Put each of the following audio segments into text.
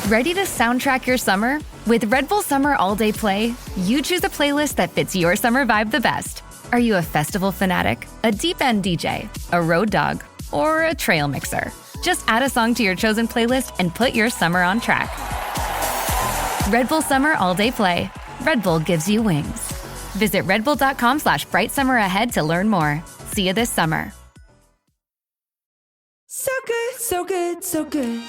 Ready to soundtrack your summer? With Red Bull Summer All Day Play, you choose a playlist that fits your summer vibe the best. Are you a festival fanatic, a deep end DJ, a road dog, or a trail mixer? Just add a song to your chosen playlist and put your summer on track. Red Bull Summer All Day Play. Red Bull gives you wings. Visit redbull.com/brightsummer to learn more. See you this summer. So good, so good, so good.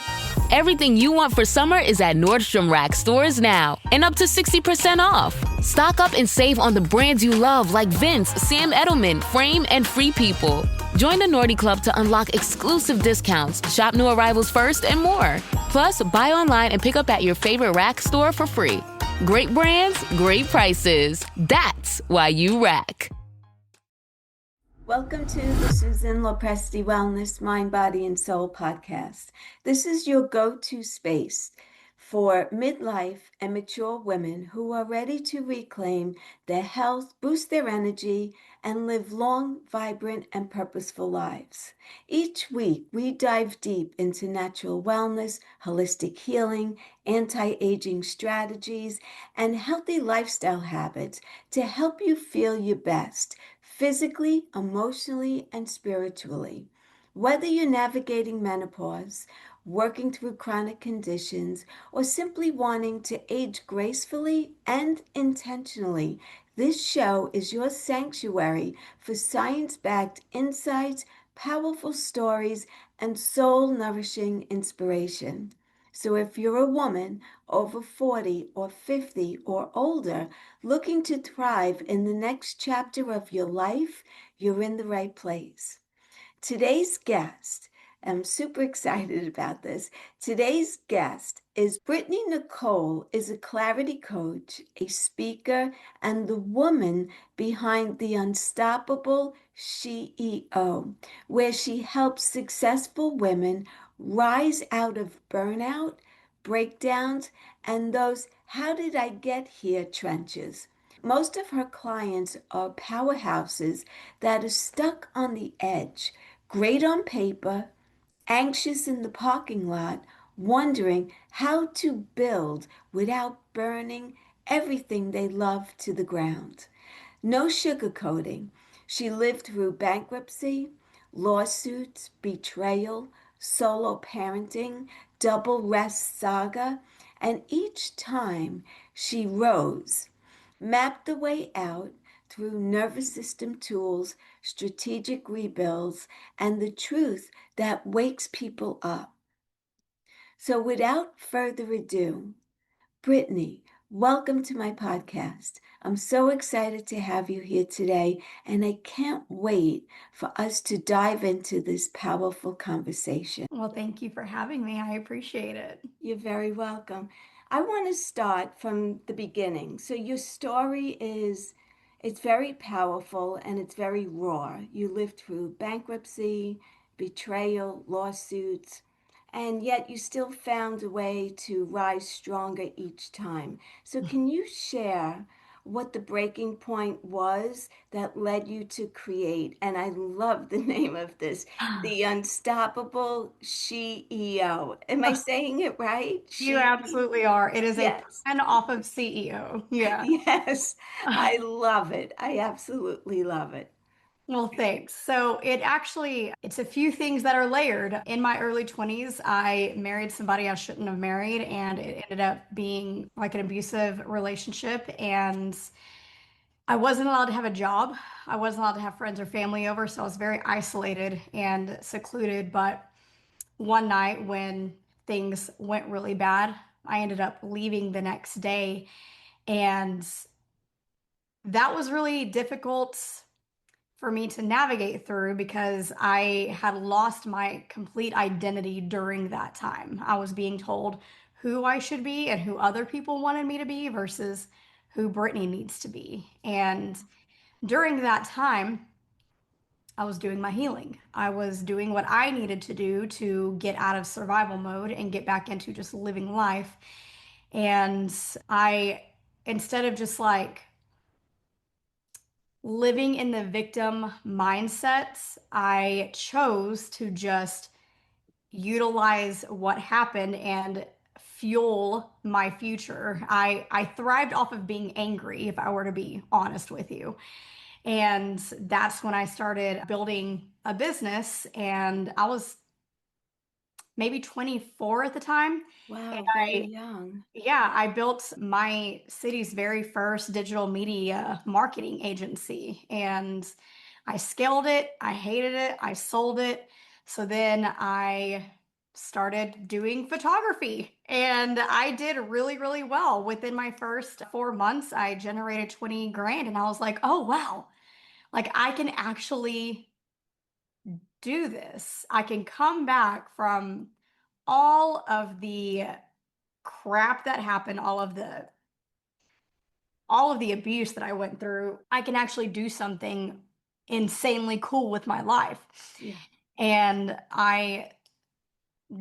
Everything you want for summer is at Nordstrom Rack stores now, and up to 60% off. Stock up and save on the brands you love like Vince, Sam Edelman, Frame, and Free People. Join the Nordy Club to unlock exclusive discounts, shop new arrivals first, and more. Plus, buy online and pick up at your favorite Rack store for free. Great brands, great prices. That's why you Rack. Welcome to the Susan LoPresti Wellness, Mind, Body, and Soul podcast. This is your go-to space for midlife and mature women who are ready to reclaim their health, boost their energy, and live long, vibrant, and purposeful lives. Each week, we dive deep into natural wellness, holistic healing, anti-aging strategies, and healthy lifestyle habits to help you feel your best, physically, emotionally, and spiritually. Whether you're navigating menopause, working through chronic conditions, or simply wanting to age gracefully and intentionally, this show is your sanctuary for science-backed insights, powerful stories, and soul-nourishing inspiration. So if you're a woman over 40 or 50 or older looking to thrive in the next chapter of your life, you're in the right place. Today's guest, I'm super excited about this. Today's guest is Brit Nicole, is a clarity coach, a speaker, and the woman behind the Unstoppable SheEO, where she helps successful women rise out of burnout, breakdowns, and those "how did I get here" trenches. Most of her clients are powerhouses that are stuck on the edge, great on paper, anxious in the parking lot, wondering how to build without burning everything they love to the ground. No sugarcoating. She lived through bankruptcy, lawsuits, betrayal, solo parenting, double rest saga, and each time she rose, mapped the way out through nervous system tools, strategic rebuilds, and the truth that wakes people up. So without further ado, Brittany, welcome to my podcast. I'm so excited to have you here today, and I can't wait for us to dive into this powerful conversation. Well, thank you for having me. I appreciate it. You're very welcome. I want to start from the beginning. So your story it's very powerful and it's very raw. You lived through bankruptcy, betrayal, lawsuits, and yet you still found a way to rise stronger each time. So can you share what the breaking point was that led you to create, and I love the name of this, the Unstoppable SheEO. Am I saying it right? You absolutely are. It is a Yes. pun off of CEO. Yeah. Yes, I love it. I absolutely love it. Well, thanks. So it's a few things that are layered. In my early 20s, I married somebody I shouldn't have married, and it ended up being like an abusive relationship. And I wasn't allowed to have a job. I wasn't allowed to have friends or family over. So I was very isolated and secluded. But one night when things went really bad, I ended up leaving the next day. And that was really difficult for me to navigate through because I had lost my complete identity during that time. I was being told who I should be and who other people wanted me to be versus who Brittany needs to be. And during that time, I was doing my healing. I was doing what I needed to do to get out of survival mode and get back into just living life. And instead of just like living in the victim mindset, I chose to just utilize what happened and fuel my future. I thrived off of being angry, if I were to be honest with you. And that's when I started building a business, and I was maybe 24 at the time. And Wow, very young. yeah, I built my city's very first digital media marketing agency, and I scaled it. I hated it. I sold it. So then I started doing photography, and I did really, really well. Within my first 4 months, I generated 20 grand, and I was like, oh, wow, like I can actually do this. I can come back from all of the crap that happened, all of the abuse that I went through. I can actually do something insanely cool with my life. Yeah. And I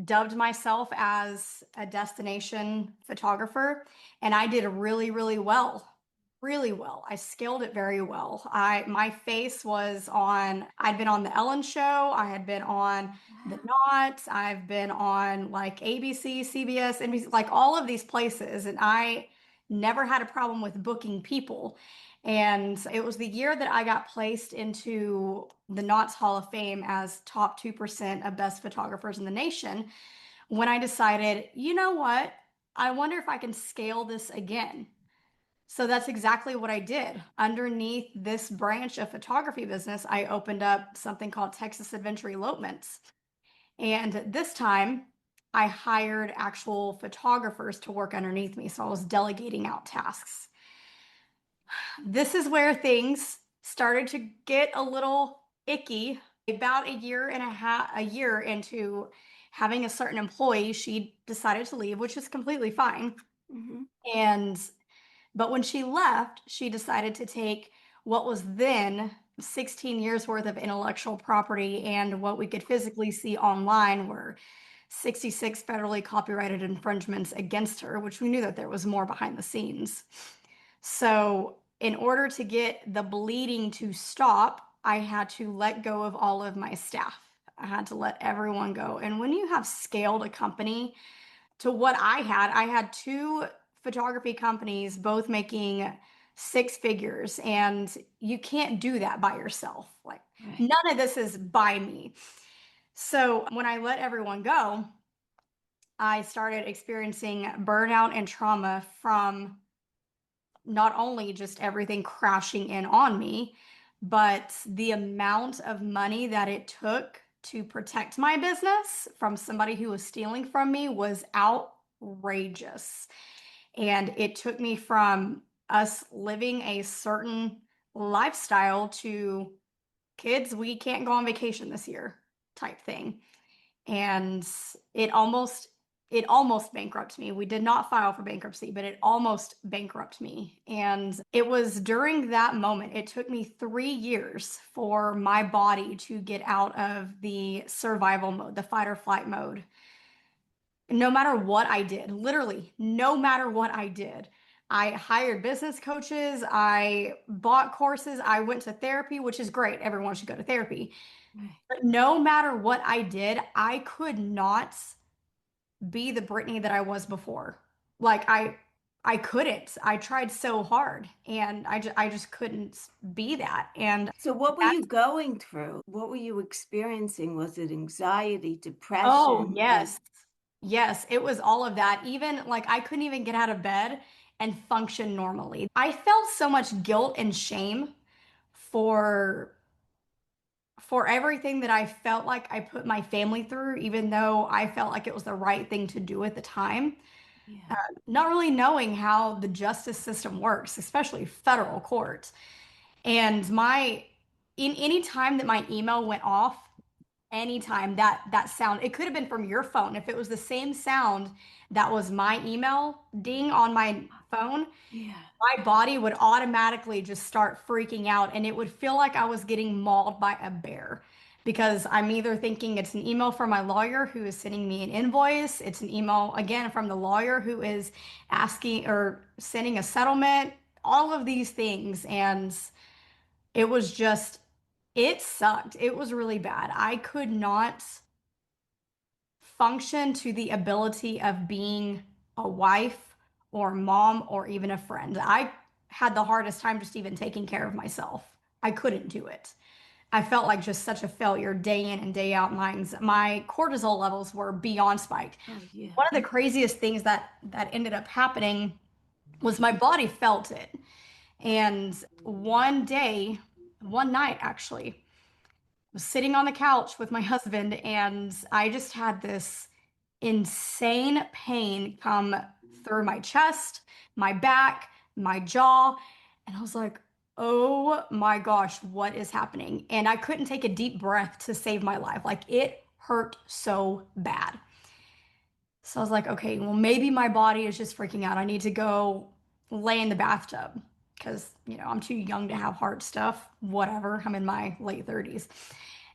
dubbed myself as a destination photographer, and I did really, really well. Really well. I scaled it very well. My face was on, I'd been on the Ellen show, I had been on The Knot, I've been on like ABC, CBS, NBC, like all of these places, and I never had a problem with booking people. And it was the year that I got placed into the Knots Hall of Fame as top 2% of best photographers in the nation, when I decided, you know what? I wonder if I can scale this again. So that's exactly what I did. Underneath this branch of photography business, I opened up something called Texas Adventure Elopements. And this time, I hired actual photographers to work underneath me. So I was delegating out tasks. This is where things started to get a little icky. About a year into having a certain employee, she decided to leave, which is completely fine. Hmm. And but when she left, she decided to take what was then 16 years worth of intellectual property, and what we could physically see online were 66 federally copyrighted infringements against her, which we knew that there was more behind the scenes. So, in order to get the bleeding to stop, I had to let go of all of my staff. I had to let everyone go. And when you have scaled a company to what I had two photography companies, both making six figures, and you can't do that by yourself. Like, Right. none of this is by me. So when I let everyone go, I started experiencing burnout and trauma from not only just everything crashing in on me, but the amount of money that it took to protect my business from somebody who was stealing from me was outrageous. And it took me from us living a certain lifestyle to kids, we can't go on vacation this year type thing. And it almost bankrupted me. We did not file for bankruptcy, but it almost bankrupted me. And it was during that moment, it took me 3 years for my body to get out of the survival mode, the fight or flight mode. No matter what I did, literally, no matter what I did. I hired business coaches, I bought courses, I went to therapy, which is great. Everyone should go to therapy. Right. But no matter what I did, I could not be the Brittany that I was before. Like I couldn't. I tried so hard, and I just couldn't be that. And So, what were that, you going through? What were you experiencing? Was it anxiety, oh, depression? yes. Yes, it was all of that. Even like I couldn't even get out of bed and function normally. I felt so much guilt and shame for everything that I felt like I put my family through, even though I felt like it was the right thing to do at the time. Yeah. Not really knowing how the justice system works, especially federal courts. And in any time that my email went off, anytime that sound, it could have been from your phone. If it was the same sound that was my email ding on my phone, Yeah. my body would automatically just start freaking out, and it would feel like I was getting mauled by a bear, because I'm either thinking it's an email from my lawyer who is sending me an invoice, it's an email again from the lawyer who is asking or sending a settlement, all of these things. And it was just, it sucked. It was really bad. I could not function to the ability of being a wife or mom or even a friend. I had the hardest time just even taking care of myself. I couldn't do it. I felt like just such a failure day in and day out. My cortisol levels were beyond spiked. Oh, yeah. One of the craziest things that ended up happening was my body felt it. And one day, one night actually, I was sitting on the couch with my husband and I just had this insane pain come through my chest, my back, my jaw. And I was like, oh my gosh, what is happening? And I couldn't take a deep breath to save my life. Like it hurt so bad. So I was like, okay, well, maybe my body is just freaking out. I need to go lay in the bathtub because, I'm too young to have heart stuff, whatever. I'm in my late 30s.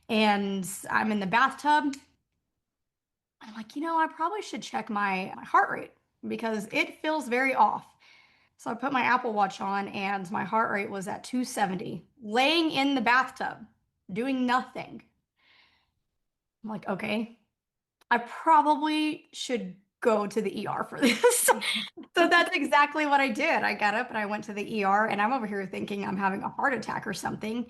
And I'm in the bathtub. I'm like, I probably should check my heart rate because it feels very off. So I put my Apple Watch on and my heart rate was at 270, laying in the bathtub, doing nothing. I'm like, okay, I probably should go to the ER for this. So that's exactly what I did. I got up and I went to the ER and I'm over here thinking I'm having a heart attack or something.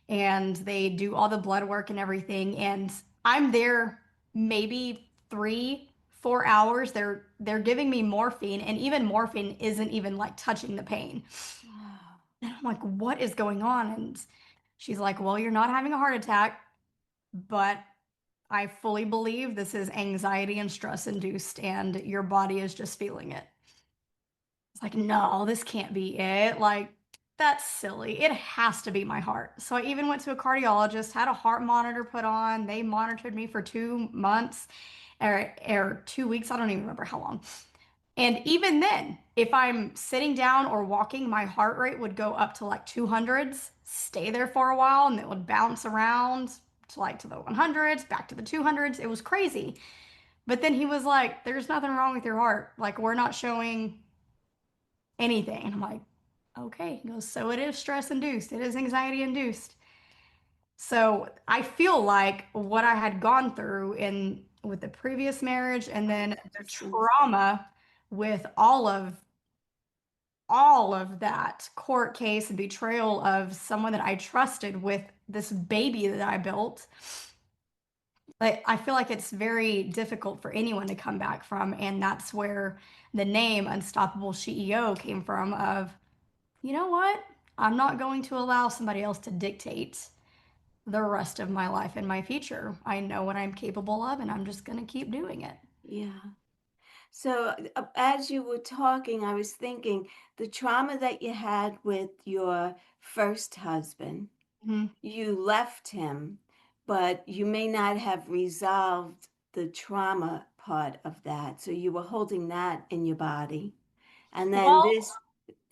And they do all the blood work and everything. And I'm there maybe 3, 4 hours. They're giving me morphine, and even morphine isn't even like touching the pain. And I'm like, what is going on? And she's like, well, you're not having a heart attack, but I fully believe this is anxiety and stress induced, and your body is just feeling it. It's like, no, this can't be it. Like, that's silly. It has to be my heart. So I even went to a cardiologist, had a heart monitor put on. They monitored me for 2 months or 2 weeks. I don't even remember how long. And even then, if I'm sitting down or walking, my heart rate would go up to like 200s, stay there for a while, and it would bounce around to the 100s, back to the 200s. It was crazy. But then he was like, there's nothing wrong with your heart. Like, we're not showing anything. And I'm like, okay. He goes, so it is stress induced. It is anxiety induced. So I feel like what I had gone through in with the previous marriage and then the trauma with all of that court case and betrayal of someone that I trusted with this baby that I built. Like, I feel like it's very difficult for anyone to come back from. And that's where the name Unstoppable SheEO came from of, you know what? I'm not going to allow somebody else to dictate the rest of my life and my future. I know what I'm capable of, and I'm just going to keep doing it. Yeah. So as you were talking, I was thinking the trauma that you had with your first husband, you left him, but you may not have resolved the trauma part of that. So you were holding that in your body. And then Well, this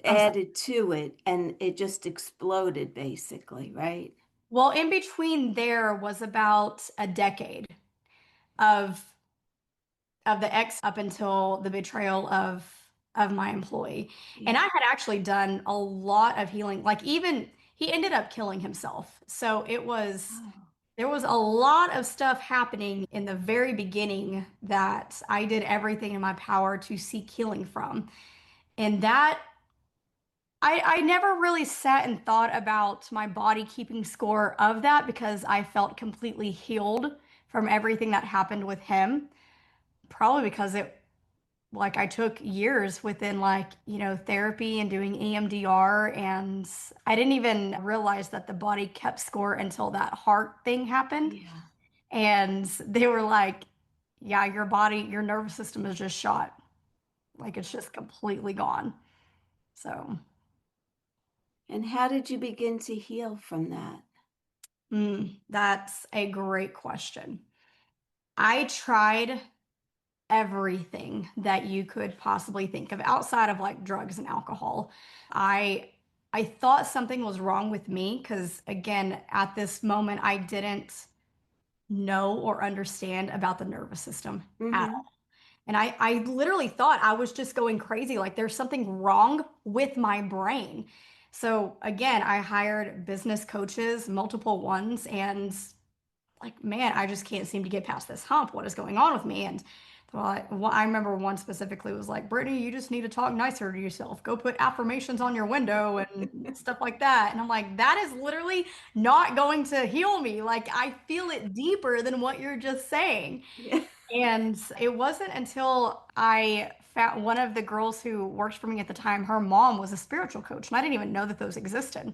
I'm sorry. added to it and it just exploded basically, right? Well, in between there was about a decade of the ex up until the betrayal of my employee. And I Yeah. had actually done a lot of healing. Like even he ended up killing himself. So Oh, there was a lot of stuff happening in the very beginning that I did everything in my power to seek healing from. And that I never really sat and thought about my body keeping score of that because I felt completely healed from everything that happened with him. Probably because I took years within therapy and doing EMDR, and I didn't even realize that the body kept score until that heart thing happened. yeah. And they were like, yeah, your body, your nervous system is just shot. Like it's just completely gone. So, And how did you begin to heal from that? that's a great question. I tried everything that you could possibly think of outside of like drugs and alcohol. I I thought something was wrong with me because again, at this moment I didn't know or understand about the nervous system at Mm-hmm. all. And I literally thought I was just going crazy, like there's something wrong with my brain. So again, I hired business coaches, multiple ones, and like, man, I just can't seem to get past this hump. What is going on with me? And Well, I remember one specifically was like, Brittany, you just need to talk nicer to yourself. Go put affirmations on your window and stuff like that. And I'm like, that is literally not going to heal me. Like, I feel it deeper than what you're just saying. Yeah. And it wasn't until I found one of the girls who worked for me at the time, her mom was a spiritual coach, and I didn't even know that those existed.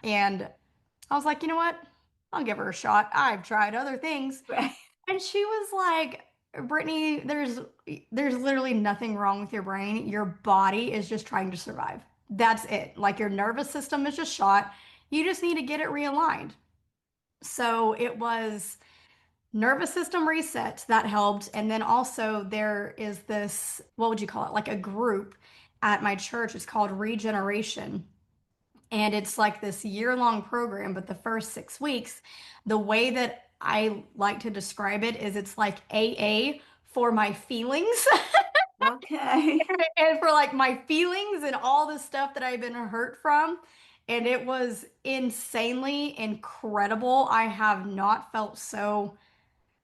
And I was like, you know what? I'll give her a shot. I've tried other things. Right. And she was like, Brittany, there's literally nothing wrong with your brain. Your body is just trying to survive. That's it. Like your nervous system is just shot. You just need to get it realigned. So it was nervous system reset that helped. And then also there is this, what would you call it? Like a group at my church. It's called Regeneration. And it's like this year-long program, but the first 6 weeks, the way that I like to describe it is it's like AA for my feelings Okay. and for like my feelings and all the stuff that I've been hurt from. And it was insanely incredible. I have not felt so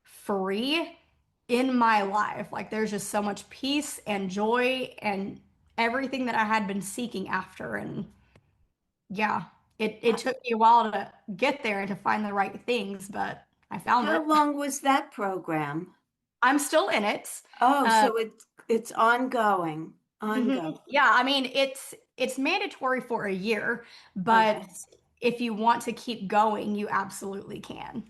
free in my life. Like there's just so much peace and joy and everything that I had been seeking after. And yeah, it took me a while to get there and to find the right things, but I found How it. long was that program? I'm still in it. Oh, Uh, so it's ongoing. Ongoing. yeah, I mean it's mandatory for a year, but Okay. if you want to keep going, you absolutely can.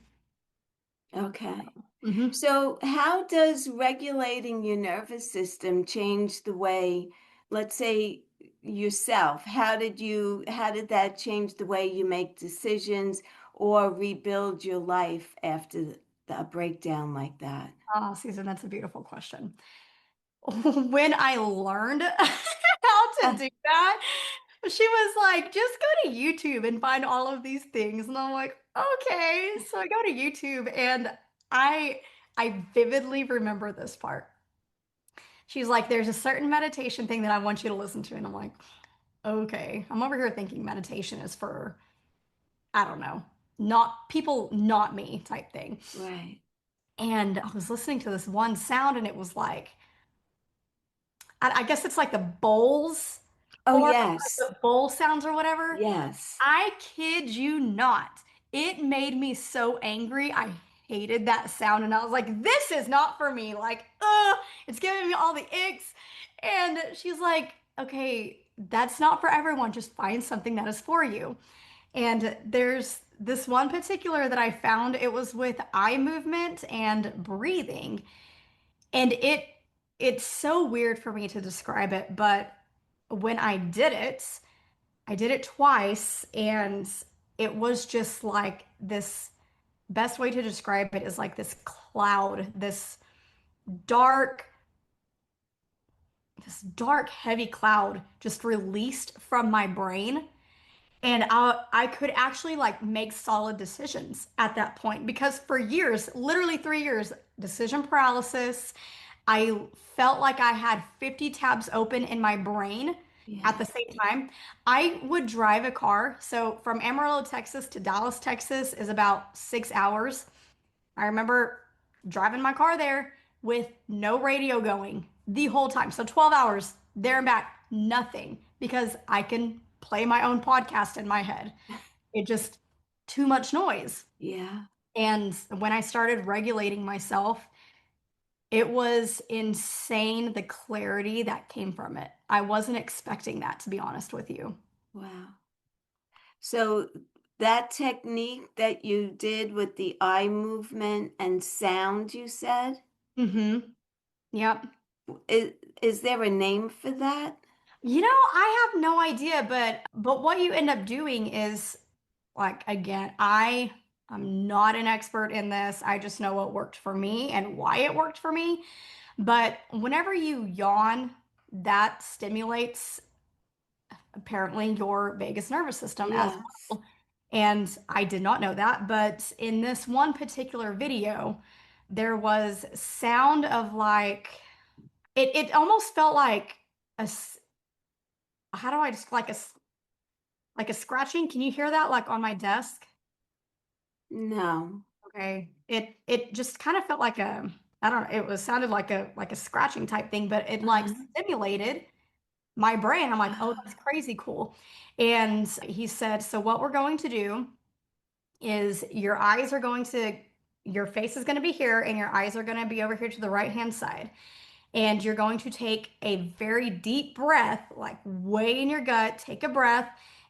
Okay. hmm So, how does regulating your nervous system change the way, let's say, yourself? How did that change the way you make decisions or rebuild your life after a breakdown like that? Oh, Susan, that's a beautiful question. When I learned how to Uh, do that, she was like, just go to YouTube and find all of these things. And I'm like, okay. So I go to YouTube and I I vividly remember this part. She's like, there's a certain meditation thing that I want you to listen to. And I'm like, okay. I'm over here thinking meditation is for, I don't know, not people, not me type thing. right. And I was listening to this one sound and it was like, I guess it's like the bowls Oh, or like yes. the bowl sounds or whatever. Yes. I kid you not. It made me so angry. I hated that sound and I was like, this is not for me. Like, it's giving me all the icks. And she's like, okay, that's not for everyone. Just find something that is for you. And there's this one particular that I found. It was with eye movement and breathing. And it's so weird for me to describe it, but when I did it twice and it was just like this best way to describe it is like this cloud, dark this dark heavy cloud just released from my brain and I could actually like make solid decisions at that point because for years, literally 3 years, decision paralysis. I felt like I had 50 tabs open in my brain at the Yes. same time. I would drive a car. So from Amarillo, Texas to Dallas, Texas is about 6 hours. I remember driving my car there with no radio going the whole time. So 12 hours there and back, nothing because I can play my own podcast in my head. It just too much noise. Yeah. And when I started regulating myself, it was insane the clarity that came from it. I wasn't expecting that, to be honest with you. Wow. So that technique that you did with the eye movement and sound, you said, Mm-hmm. Yep. is there a name for that? You know, I have no idea, but what you end up doing is like again, I'm not an expert in this. I just know what worked for me and why it worked for me. But whenever you yawn, that stimulates apparently your vagus nervous system as Yes. well. And I did not know that, but in this one particular video, there was sound of like it almost felt like how do I just like a scratching? Can you hear that like on my desk? No. Okay. It just kind of felt like a I don't know, sounded like a scratching type thing, but it like Uh-huh. stimulated my brain. I'm like, oh, Oh, that's crazy cool. And he said, so what we're going to do is your face is going to be here and your eyes are going to be over here to the right hand side. And you're going to take a very deep breath, like way in your gut, take a breath.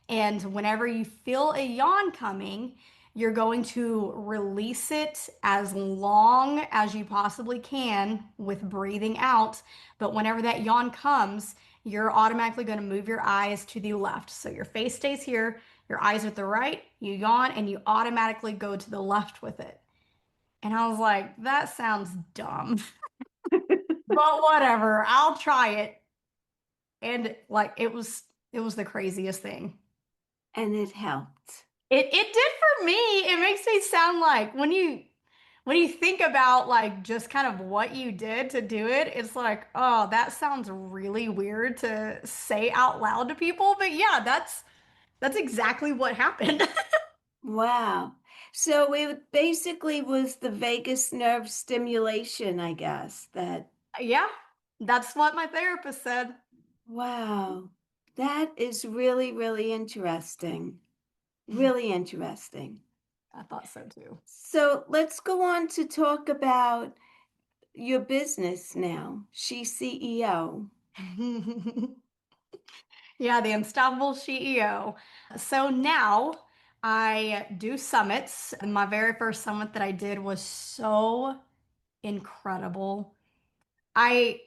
And whenever you feel a yawn coming, you're going to release it as long as you possibly can with breathing out. But whenever that yawn comes, you're automatically going to move your eyes to the left. So your face stays here, your eyes are at the right, you yawn, and you automatically go to the left with it. And I was like, that sounds dumb. But whatever, I'll try it. And like it was the craziest thing. and it helped. It did for me. It makes me sound like when you think about like just kind of what you did to do it, it's like, oh, that sounds really weird to say out loud to people. But yeah, that's exactly what happened. Wow. So it basically was the vagus nerve stimulation, I guess, that, Yeah, that's what my therapist said. wow. That is really, really interesting. Really interesting. I thought so too. So let's go on to talk about your business now. She's CEO. Yeah, the Unstoppable SheEO. So now I do summits. My very first summit that I did was so incredible. I,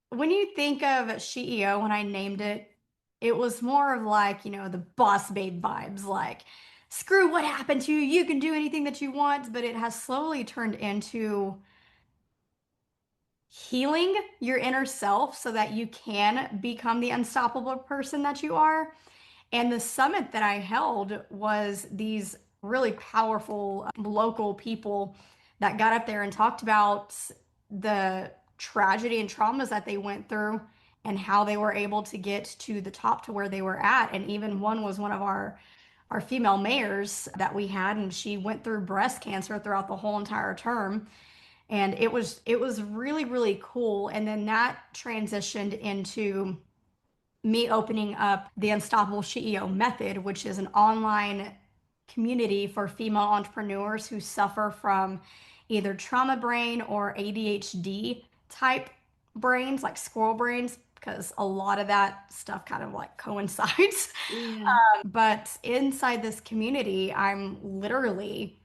when you think of SheEO, when I named it, it was more of like, the boss babe vibes, like, screw what happened to you. You can do anything that you want. But it has slowly turned into healing your inner self so that you can become the unstoppable person that you are. And the summit that I held was these really powerful local people that got up there and talked about the tragedy and traumas that they went through and how they were able to get to the top to where they were at. And even one was one of our female mayors that we had, and she went through breast cancer throughout the whole entire term. And it was really, really cool. And then that transitioned into me opening up the Unstoppable SheEO method, which is an online community for female entrepreneurs who suffer from either trauma brain or ADHD type brains, like squirrel brains, because a lot of that stuff kind of like coincides. Yeah. But inside this community, I'm literally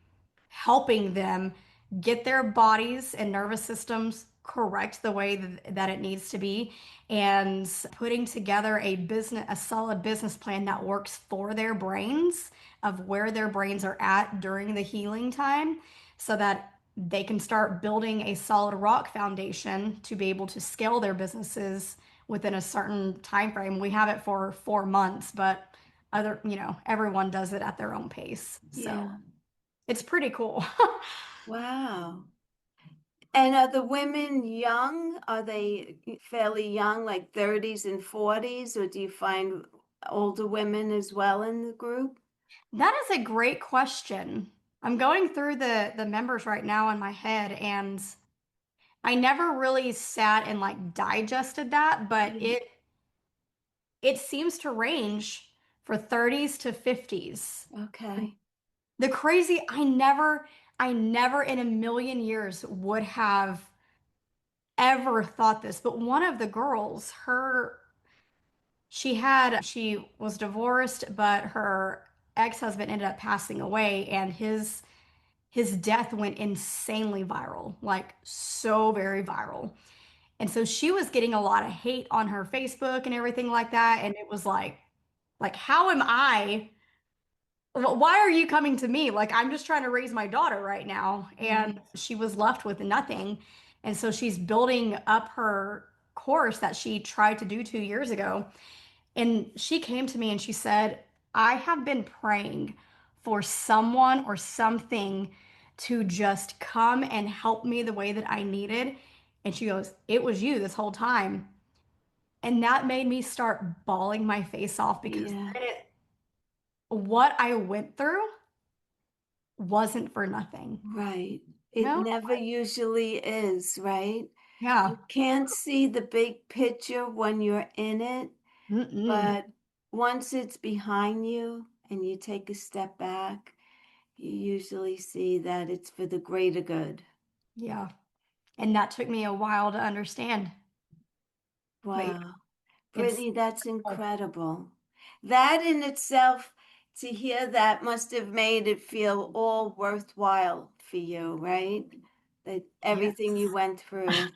helping them get their bodies and nervous systems correct the way that it needs to be, and putting together a solid business plan that works for their brains, of where their brains are at during the healing time, so that they can start building a solid rock foundation to be able to scale their businesses within a certain time frame. We have it for 4 months, but everyone does it at their own pace. So Yeah. it's pretty cool. Wow. And are the women young? Are they fairly young, like 30s and 40s, or do you find older women as well in the group? That is a great question. I'm going through the members right now in my head, and I never really sat and like digested that, but Yeah. it seems to range for 30s to 50s. Okay. The crazy, I never in a million years would have ever thought this, but one of the girls, she was divorced, but her ex-husband ended up passing away, and his death went insanely viral, like so very viral. And so she was getting a lot of hate on her Facebook and everything like that. And it was like, how am I? Why are you coming to me? Like, I'm just trying to raise my daughter right now. And Right. she was left with nothing. And so she's building up her course that she tried to do 2 years ago. And she came to me and she said, I have been praying for someone or something to just come and help me the way that I needed. And she goes, it was you this whole time. And that made me start bawling my face off, because Yeah. what I went through wasn't for nothing. Right. It No, never usually is, right? yeah. You can't see the big picture when you're in it, Mm-mm. but once it's behind you and you take a step back, you usually see that it's for the greater good. Yeah. And that took me a while to understand. But yeah, Wow. it's Brittany, that's incredible. That in itself, to hear that must have made it feel all worthwhile for you, right? That everything you yes. went through.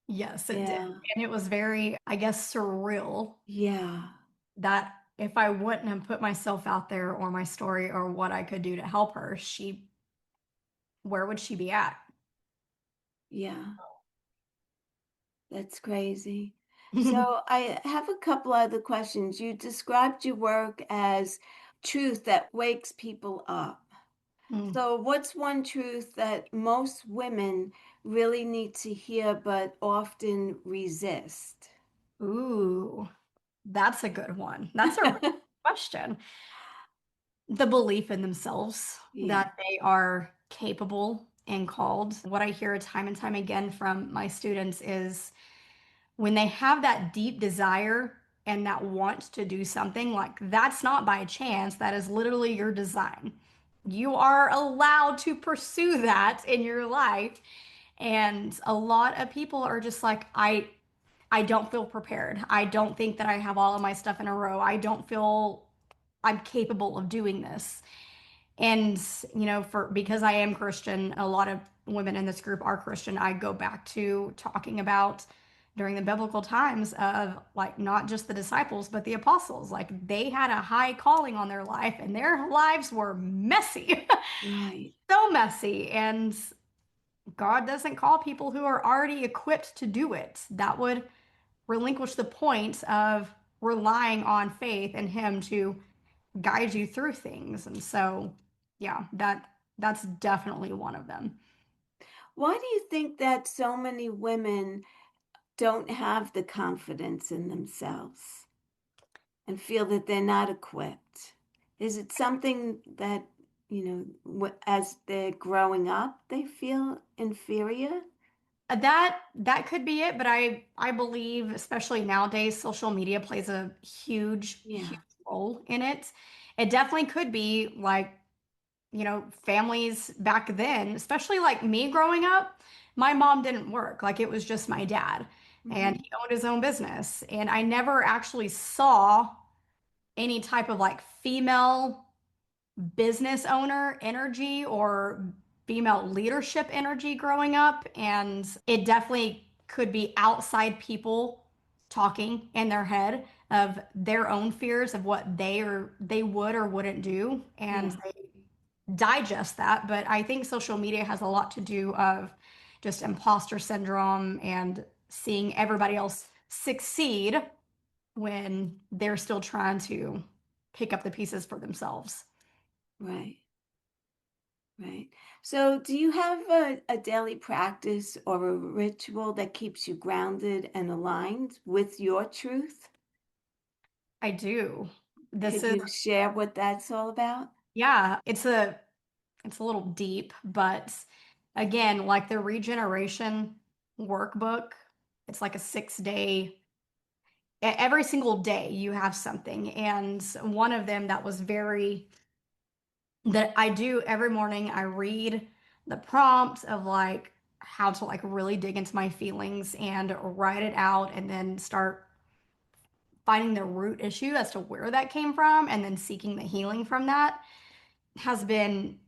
Yes, it did. Yeah. And it was very, I guess, surreal Yeah. that if I wouldn't have put myself out there or my story or what I could do to help her, where would she be at? Yeah. That's crazy. So I have a couple other questions. You described your work as truth that wakes people up. Mm. So what's one truth that most women really need to hear but often resist? Ooh, that's a good one. That's a real question. The belief in themselves Yeah. that they are capable and called. What I hear time and time again from my students is when they have that deep desire and that want to do something, like that's not by chance, that is literally your design. You are allowed to pursue that in your life. And a lot of people are just like, I don't feel prepared. I don't think that I have all of my stuff in a row. I don't feel I'm capable of doing this. And, for because I am Christian, a lot of women in this group are Christian. I go back to talking about during the biblical times of like not just the disciples, but the apostles. Like they had a high calling on their life and their lives were messy, Right. so messy. And God doesn't call people who are already equipped to do it. That would relinquish the point of relying on faith in Him to guide you through things. And so, yeah, that's definitely one of them. Why do you think that so many women don't have the confidence in themselves and feel that they're not equipped? Is it something that, as they're growing up, they feel inferior? That could be it, but I believe, especially nowadays, social media plays a huge, huge Yeah. role in it. It definitely could be like, families back then, especially like me growing up, my mom didn't work. Like it was just my dad, and Hmm. he owned his own business. And I never actually saw any type of like female business owner energy or female leadership energy growing up. And it definitely could be outside people talking in their head of their own fears of what they would or wouldn't do. And Yeah. they digest that. But I think social media has a lot to do of just imposter syndrome and seeing everybody else succeed when they're still trying to pick up the pieces for themselves. Right. Right. So, do you have a daily practice or a ritual that keeps you grounded and aligned with your truth? I do. This Could is, you share what that's all about? yeah, it's a little deep, but again, like the regeneration workbook, it's like a 6 day, every single day you have something. And one of them that I do every morning, I read the prompt of like how to like really dig into my feelings and write it out and then start finding the root issue as to where that came from and then seeking the healing from that has been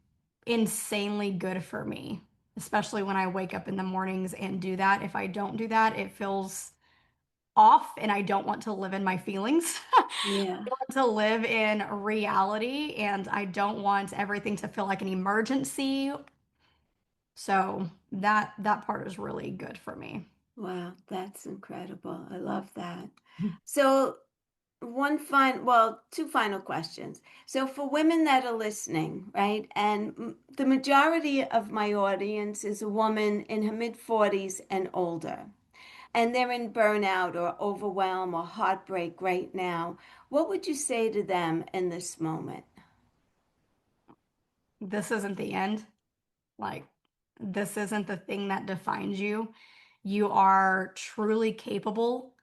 insanely good for me, especially when I wake up in the mornings and do that. If I don't do that, it feels off and I don't want to live in my feelings. Yeah. I want to live in reality and I don't want everything to feel like an emergency. So that part is really good for me. Wow, that's incredible. I love that. So, two final questions. So, for women that are listening, right, and the majority of my audience is a woman in her mid 40s and older, and they're in burnout or overwhelm or heartbreak right now, what would you say to them in this moment? This isn't the end. Like This isn't the thing that defines you. You are truly capable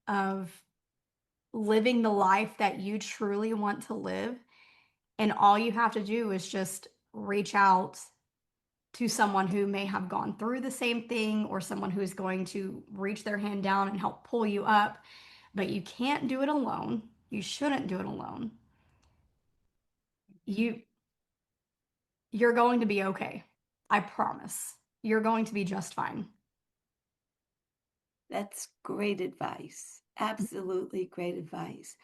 of living the life that you truly want to live. And all you have to do is just reach out to someone who may have gone through the same thing or someone who's going to reach their hand down and help pull you up. But you can't do it alone. You shouldn't do it alone. You you're going to be okay. I promise. You're going to be just fine. That's great advice. Absolutely great advice.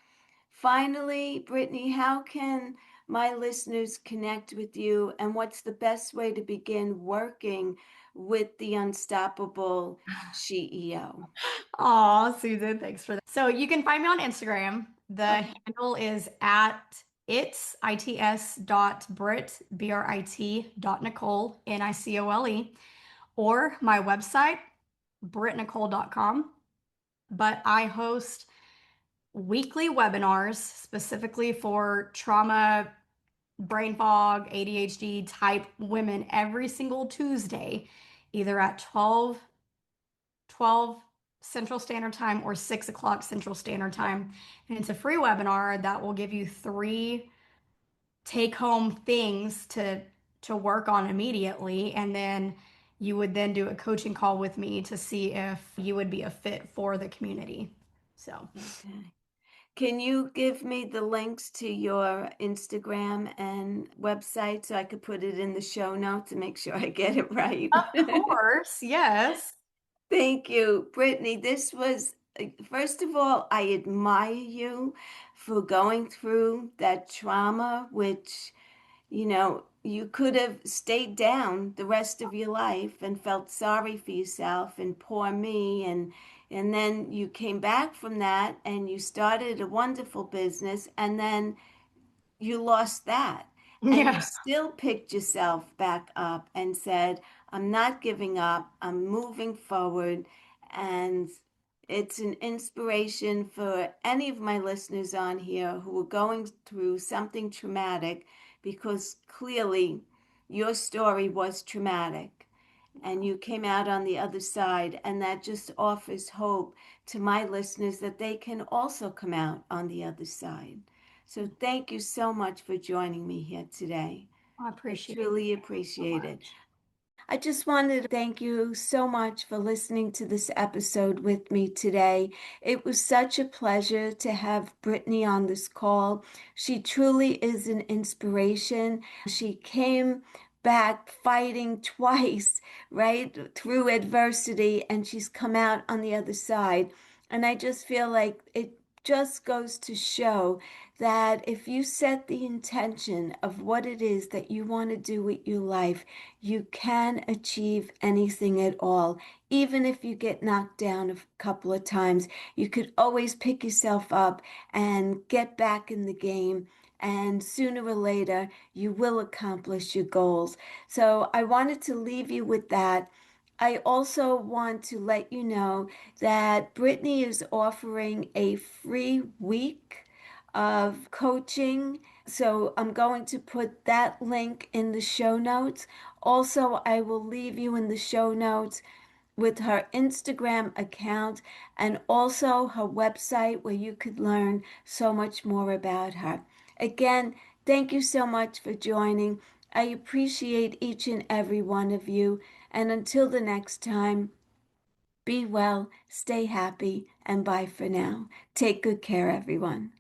Finally, Brittany, how can my listeners connect with you, and what's the best way to begin working with the Unstoppable SheEO? Aw, Susan, thanks for that. So you can find me on Instagram. The Okay. handle is at its dot Brit, BRIT dot Nicole, NICOLE, or my website, britnicole.com. But I host weekly webinars specifically for trauma, brain fog, ADHD type women every single Tuesday, either at 12 Central Standard Time or 6 o'clock Central Standard Time. And it's a free webinar that will give you 3 take-home things to work on immediately. And then you would then do a coaching call with me to see if you would be a fit for the community. So Okay. Can you give me the links to your Instagram and website so I could put it in the show notes and make sure I get it right? of course, yes. Thank you, Brittany. This was, first of all, I admire you for going through that trauma, which, you could have stayed down the rest of your life and felt sorry for yourself and poor me. And then you came back from that and you started a wonderful business. And then you lost that and you Yeah. still picked yourself back up and said, I'm not giving up, I'm moving forward. And it's an inspiration for any of my listeners on here who are going through something traumatic, because clearly your story was traumatic and you came out on the other side, and that just offers hope to my listeners that they can also come out on the other side. So thank you so much for joining me here today. I I appreciate it truly so appreciate it. much. I just wanted to thank you so much for listening to this episode with me today. It was such a pleasure to have Brittany on this call. She truly is an inspiration. She came back fighting twice, right, through adversity, and she's come out on the other side. And I just feel like it just goes to show that if you set the intention of what it is that you want to do with your life, you can achieve anything at all. Even if you get knocked down a couple of times, you could always pick yourself up and get back in the game. And sooner or later, you will accomplish your goals. So I wanted to leave you with that. I also want to let you know that Brittany is offering a free week of coaching. So I'm going to put that link in the show notes. Also, I will leave you in the show notes with her Instagram account and also her website where you could learn so much more about her. Again, thank you so much for joining. I appreciate each and every one of you. And until the next time, be well, stay happy, and bye for now. Take good care, everyone.